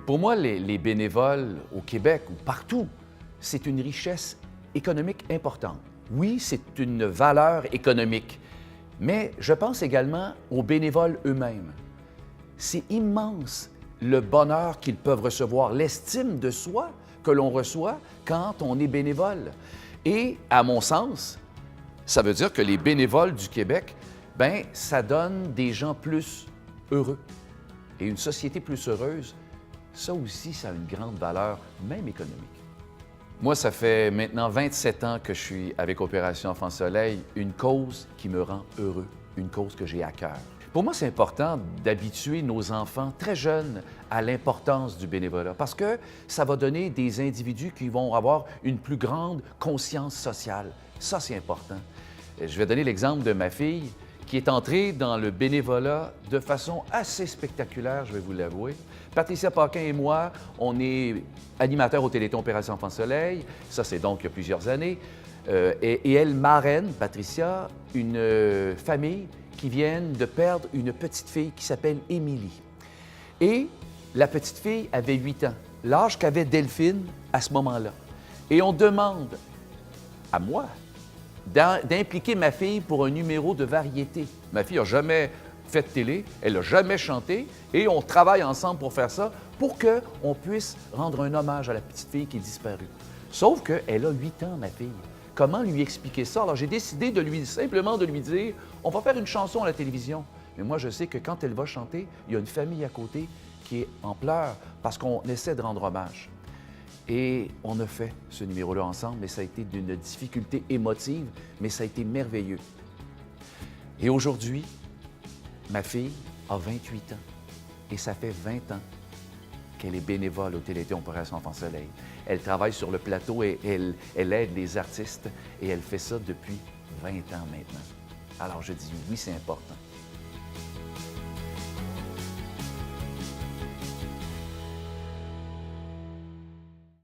Pour moi, les bénévoles au Québec ou partout, c'est une richesse économique importante. Oui, c'est une valeur économique, mais je pense également aux bénévoles eux-mêmes. C'est immense le bonheur qu'ils peuvent recevoir, l'estime de soi que l'on reçoit quand on est bénévole. Et, à mon sens, ça veut dire que les bénévoles du Québec, bien, ça donne des gens plus heureux. Et une société plus heureuse, ça aussi, ça a une grande valeur, même économique. Moi, ça fait maintenant 27 ans que je suis avec Opération Enfant Soleil, une cause qui me rend heureux, une cause que j'ai à cœur. Pour moi, c'est important d'habituer nos enfants très jeunes à l'importance du bénévolat parce que ça va donner des individus qui vont avoir une plus grande conscience sociale. Ça, c'est important. Je vais donner l'exemple de ma fille qui est entrée dans le bénévolat de façon assez spectaculaire, je vais vous l'avouer. Patricia Paquin et moi, on est animateurs au Téléthon Opération Enfant Soleil. Ça, c'est donc il y a plusieurs années. Et elle marraine, Patricia, une famille qui vient de perdre une petite fille qui s'appelle Émilie. Et la petite fille avait 8 ans, l'âge qu'avait Delphine à ce moment-là. Et on demande à moi d'impliquer ma fille pour un numéro de variété. Ma fille n'a jamais fait de télé, elle n'a jamais chanté, et on travaille ensemble pour faire ça, pour qu'on puisse rendre un hommage à la petite fille qui est disparue. Sauf qu'elle a 8 ans, ma fille. Comment lui expliquer ça? Alors, j'ai décidé simplement de lui dire, on va faire une chanson à la télévision. Mais moi, je sais que quand elle va chanter, il y a une famille à côté qui est en pleurs parce qu'on essaie de rendre hommage. Et on a fait ce numéro-là ensemble, mais ça a été d'une difficulté émotive, mais ça a été merveilleux. Et aujourd'hui, ma fille a 28 ans et ça fait 20 ans qu'elle est bénévole au Téléthon Opération Enfant Soleil. Elle travaille sur le plateau et elle aide les artistes et elle fait ça depuis 20 ans maintenant. Alors je dis oui, c'est important.